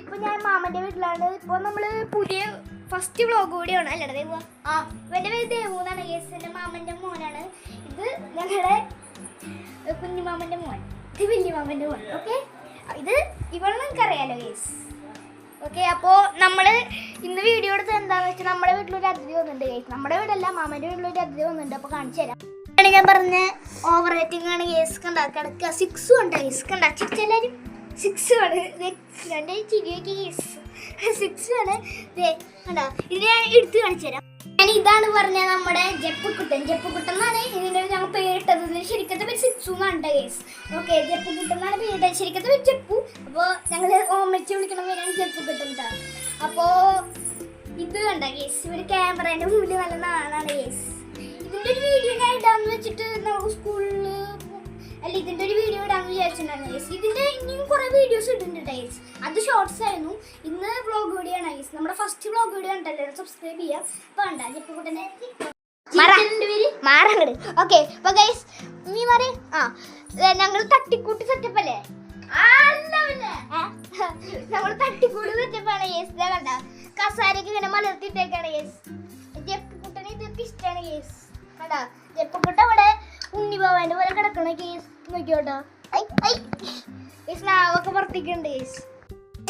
ഇപ്പൊ ഞാൻ മാമന്റെ വീട്ടിലാണ്. ഇപ്പൊ നമ്മള് പുതിയ ഫസ്റ്റ് വ്ലോഗ് കൂടിയാണ് അല്ലേ ദേവു? ഇവന്റെ പേര് ദേവു എന്നാണ്. എന്റെ മാമന്റെ മോനാണ്. ഇത് ഞങ്ങളുടെ കുഞ്ഞുമാമന്റെ മോൻ, ഇത് വല്യമാമന്റെ മോൻ. ഓക്കെ, ഇത് ഇവളെ നിങ്ങൾക്കറിയാലോ ഗേസ്. ഓക്കെ, അപ്പോൾ നമ്മൾ ഇന്ന് വീഡിയോ എടുത്ത് എന്താണെന്ന് വെച്ചാൽ നമ്മുടെ വീട്ടിലൊരു അതിഥി വന്നിട്ടുണ്ട് ഗേസ്. നമ്മുടെ വീടല്ല, മാമന്റെ വീട്ടിലൊരു അതിഥി വന്നിട്ടുണ്ട്. അപ്പോൾ കാണിച്ചു തരാം. ഞാൻ പറഞ്ഞ ഓവർ റേറ്റിംഗ് ആണ് ഗേസ്. കണ്ടാ കിടക്കുക 6 ഉണ്ട് ഗേസ്. കണ്ടാ ചിരിച്ചെല്ലാവരും 6 ആണ്. രണ്ട് ചിരിയൊക്കെ ഗേസ് 6 ആണ്. കണ്ടാ ഇത് ഞാൻ എടുത്ത് കാണിച്ചു തരാം. ഞാൻ ഇതാണ് പറഞ്ഞ നമ്മുടെ ജപ്പുക്കുട്ടൻ. ജപ്പുക്കുട്ടൻ എന്നാണ് ഇതിൻ്റെ ഞങ്ങൾ പേരിട്ടത്. ശരിക്കത്തെ പേര് സിക്സു എന്നാണ് ഗേസ്. ഓക്കെ, ജപ്പുക്കുട്ടൻ എന്നാണ് പേരിട്ടത്. ശരിക്കത്തെ പേര് ജപ്പു. അപ്പോൾ ഞങ്ങൾ ഓമച്ച് വിളിക്കണ പേരാണ് ജപ്പുക്കുട്ടൻ കേട്ടോ. അപ്പോൾ ഇത് കണ്ട ഗേസ്, ഇവര് ക്യാമറേൻ്റെ മുമ്പിൽ നല്ല നാളാണ് ഗേസ്. ഇതിൻ്റെ ഒരു വീഡിയോ ഞാൻ ഇടാന്ന് വെച്ചിട്ട് നമുക്ക് സ്കൂളിൽ അല്ല ഇതിൻ്റെ ഒരു വീഡിയോ ഇടാന്ന് വിചാരിച്ചിട്ടുണ്ടായിരുന്നു ഗേസ്. ഇതിൻ്റെ ഇനിയും കുറേ വീഡിയോസ് ഇടുന്നുണ്ട് ഗേസ്. അത് ഷോർട്സ് ആയിരുന്നു. ഇന്ന് വ്ലോഗ് വീഡിയോ ആണ് ഗേസ്. നമ്മുടെ ഫസ്റ്റ് വ്ലോഗ് വീഡിയോ ഉണ്ടല്ലോ, സബ്സ്ക്രൈബ് ചെയ്യാം. അപ്പോൾ കണ്ട ജപ്പുക്കുട്ടനെ മാറങ്ങട്. ഓക്കെ, അപ്പോൾ ഗേസ് നീ പറയും ഞങ്ങൾ തട്ടിക്കൂട്ട് സെറ്റപ്പ് അല്ലേ? നമ്മൾ തട്ടിക്കൂട്ട് സെറ്റപ്പാണ് ഗേസ്. കണ്ട കസാരക്ക് ഇങ്ങനെ മലർത്തിയിട്ടേക്കാണ് ഗേസ്. ജപ്പുക്കുട്ടന് ഇതൊക്കെ ഇഷ്ടമാണ് ഗേസ്. കണ്ടാ ജപ്പുക്കുട്ട അവിടെ ഉണ്ണിബാബാന്റെ പോലെ കിടക്കണ കേസ് നോക്കിയോട്ടോ. ഗേസ് നാവൊക്കെ പുറത്തേക്കുണ്ട് ഗേസ്.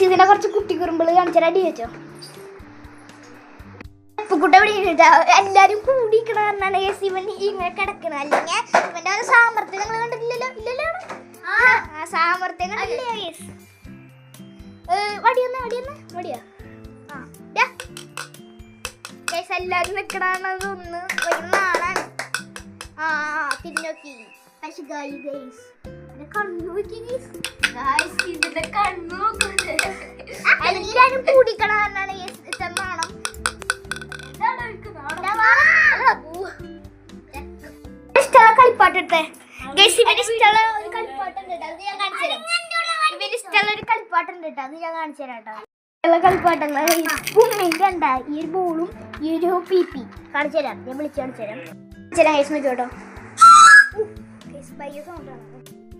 ഇതിനെ കുറച്ച് കുട്ടി കുറുമ്പള് കാണിച്ചാൽ അടി വെച്ചോ. ജപ്പുക്കുട്ട ഇവിടെ എല്ലാരും കൂടിക്കണ പറഞ്ഞാണ് ഗേസ് ഇവൻ ഇങ്ങനെ കിടക്കണ. അല്ലെങ്കിൽ ഇവന്റെ ഓരോ സാമർത്ഥ്യം നിങ്ങൾ കണ്ടിട്ടില്ലല്ലോ? ഇല്ലല്ലോ, സാമർത്ഥ്യം കണ്ടില്ലേ ഗേസ്? വടിയൊന്ന് വടിയാ ഗേസ്. എല്ലാരും നിക്കണത് ഒന്ന് ഒരു നാളാണ്. തിരിഞ്ഞോക്കി പക്ഷെ എല്ലാരും കൂടിക്കണാണ് നാണം. ഇഷ്ടമുള്ള കളിപ്പാട്ടെടുത്തേ ഗേസ്. ഇവന് ഇഷ്ടമുള്ള ഒരു കളിപ്പാട്ടുണ്ട് കേട്ടോ, അത് ഞാൻ കാണിച്ചു തരാം. ഇവന് ഇഷ്ടമുള്ള ഒരു കളിപ്പാട്ടുണ്ട് കേട്ടോ, അത് ഞാൻ കാണിച്ചു തരാം കേട്ടോ. കളിപ്പാട്ടുള്ള കണ്ട ഈ ഒരു ബോളും ഈ ഒരു പി കാണിച്ചു തരാം. ഞാൻ വിളിച്ചു കാണിച്ചു തരാം. കേട്ടോ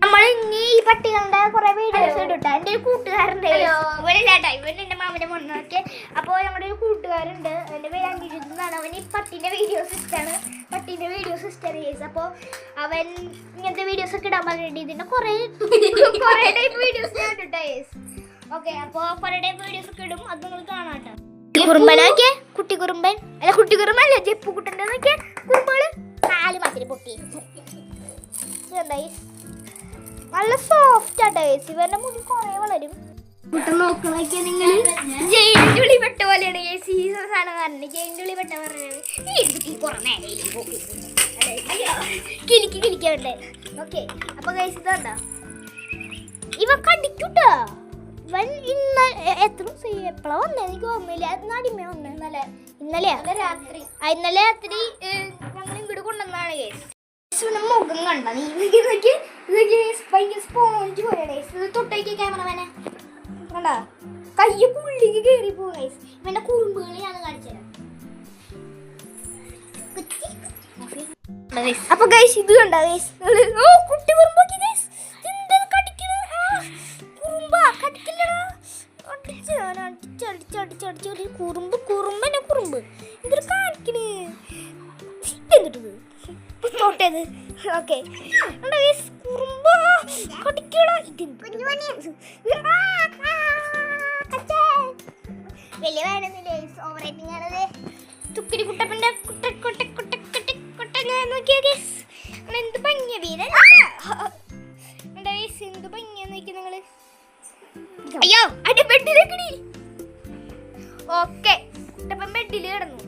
നമ്മൾ ഇനി ഈ പട്ടികളുടെ കുറെ വീഡിയോസ് ഇട്ടാ. എൻ്റെ ഒരു കൂട്ടുകാരുണ്ട് ഇവരില്ലാട്ടാ, ഇവൻ എൻ്റെ മാമൻ്റെ മുന്നോക്കെ. അപ്പോൾ നമ്മുടെ ഒരു കൂട്ടുകാരുണ്ട്, എൻ്റെ പേര് അംഗീകരിക്കുന്നതാണ്. അവൻ ഈ പട്ടീൻ്റെ വീഡിയോസ് ഇഷ്ടമാണ്. പട്ടീൻ്റെ വീഡിയോസ് ഇഷ്ടമാണ് കേസ്. അപ്പോൾ അവൻ ഇങ്ങനത്തെ വീഡിയോസ് ഒക്കെ ഇടാൻ പറഞ്ഞിട്ട് ഇതിൻ്റെ കുറേ ടൈപ്പ് വീഡിയോസ് ഞാൻ ഇട്ടാ കേസ്. ഓക്കെ, അപ്പോൾ കുറേ ടൈപ്പ് വീഡിയോസ് ഒക്കെ ഇടും. അത് നിങ്ങൾ കാണാട്ടോ. കുറുമ്പനൊക്കെ കുട്ടി കുറുമ്പൻ അല്ല, കുട്ടി കുറുമ്പല്ല ജപ്പുക്കുട്ടൻ്റെ നോക്കിയ കുറുമ്പുകള് കാല് മാത്രമേ പൊട്ടി. നല്ല സോഫ്റ്റ് ആട്ടോ ഗൈസ്. ഇവരുടെ മുടി കുറേ വളരും. കുട്ടൻ നോക്കണോക്കിയ നിങ്ങൾ ജയിലുള്ളി പെട്ട പോലെയാണ് ഗൈസ്. ഈ സാധനം കാരണം ജയിലുള്ളി പെട്ട പറഞ്ഞാണ് കിളിക്കണ്ടേ. ഓക്കെ, അപ്പൊ ഗൈസ് ഇതാ ഇവ കടിക്കൂട്ടോ. ഇവൻ ഇന്ന് എത്ര ദിവസം എപ്പോഴാ വന്നേ എനിക്ക് ഓർമ്മയില്ല. നാടിമേ വന്നേ ഇന്നലെ രാത്രി ഞങ്ങൾ ഇങ്ങോട്ട് കൊണ്ടുവന്നാണ് ഗൈസ്. മുഖം കണ്ട നീ ഭയങ്കര സ്പോഞ്ച് പോലെയാണ് ഗൈസ്. തൊട്ടേക്ക് ക്യാമറമാനെ കണ്ട കയ്യ പുള്ളിക്ക് കയറി പോകും ഗൈസ്. ഇവന്റെ കുറുമ്പുകൾ ഞാൻ കാണിച്ചു തരാം. അപ്പൊ ഗൈസ് ഇത് കണ്ട ഗൈസ്, കുട്ടി കുറുമ്പാക്കി ഗൈസ്. കുറുമ്പ് ഇതൊരു കാണിക്കണ് എന്നിട്ടത് നോട്ടേത്. ഓക്കെ, വലിയ വേണമെന്നില്ല ഓവർ റേറ്റിംഗ് ആണത്. തുക്കിരി കുട്ടപ്പന്റെ നോക്കിയ എന്ത് ഭംഗിയ വീരൻ എന്ത് ഭംഗിയാ നോക്കി നിങ്ങള്. അയ്യോ അടി ബെഡിലേക്കടി. ഓക്കെ, കുട്ടപ്പൻ ബെഡിൽ കിടന്നു.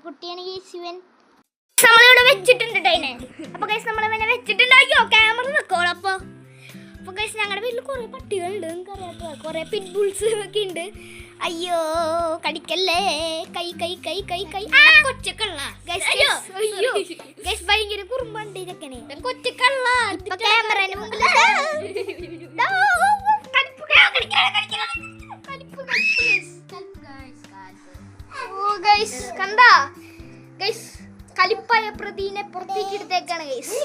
കുട്ടിയാണ് ഇവൻ. നമ്മളിവിടെ വെച്ചിട്ടുണ്ട് അതിനെ. അപ്പൊ ഗൈസ് നമ്മളിവനെ വെച്ചിട്ടുണ്ട്. അയ്യോ ക്യാമറ നിൽക്കോളൂ. അപ്പൊ ഗൈസ് ഞങ്ങളുടെ വീട്ടിൽ കുറെ പട്ടികളുണ്ട്. നിങ്ങൾക്ക് അറിയാത്ത കുറെ പിറ്റ്ബുൾസ് ഒക്കെ ഉണ്ട്. അയ്യോ കടിക്കല്ലേ. കൈ കൊച്ചക്കള്ള അയ്യോ ഗൈസ് ഭയങ്കര കുറുമ്പുണ്ട് ഇതൊക്കെ. കൊച്ചക്കള്ള ക്യാമറ കണ്ടാ ഗൈസ് കലിപ്പായ പ്രതിനെ പുറത്തേക്ക് എടുത്തേക്കാണ് guys.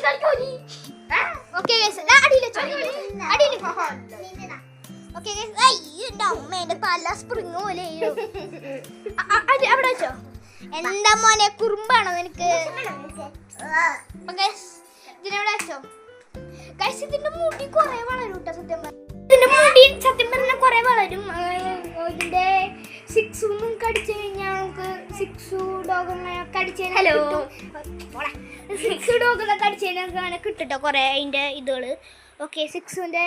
Okay guys okay guys. അമ്മേന്റെ തല സ്പ്രിങ് പോലെ അവിടെ വെച്ചോ. എന്താ മോനെ കുറുമ്പാണോ നിനക്ക്? ഇതിനെവിടെ വെച്ചോ ഗൈസ്. ഇതിന്റെ മുടി കൊറേ വളരും കേട്ടോ സത്യം പറഞ്ഞ. ഇതിന്റെ മുടി സത്യം പറഞ്ഞാൽ കൊറേ വളരും. ഇതിന്റെ 6 ഒന്നും കടിച്ചു കഴിഞ്ഞാൽ നമുക്ക് 6 ഡോഗൊക്കെ കടിച്ചു കഴിഞ്ഞാൽ 6 ഡോഗൊക്കെ കടിച്ചു കഴിഞ്ഞാൽ അങ്ങനെ കിട്ടുട്ടോ കൊറേ അതിന്റെ ഇതുകള്. ഓക്കെ 6ന്റെ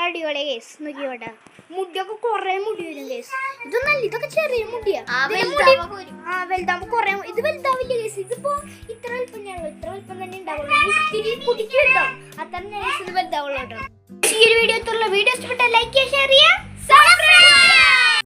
അടിപൊളി കേസ് നോക്കിയോട്ടെ. മുടിയൊക്കെ കൊറേ മുടി വരും കേസ്. ഇതൊന്നല്ല, ഇതൊക്കെ ചെറിയ മുടിയാ. വലുതാകുമ്പോ കൊറേ ഇത് വലുതാവില്ല കേസ്. ഇതിപ്പോ ഇത്ര വലുപ്പം തന്നെ ഉണ്ടാവുള്ളൂ. ഇത്തിരി കുടിക്കും കേട്ടോ, അത്ര നൈസിന് വലുതാവുള്ളൂ കേട്ടോ. ഈ ഒരു വീഡിയോ ഇഷ്ടപ്പെട്ട ലൈക്ക് ചെയ്യുക, ഷെയർ ചെയ്യുക.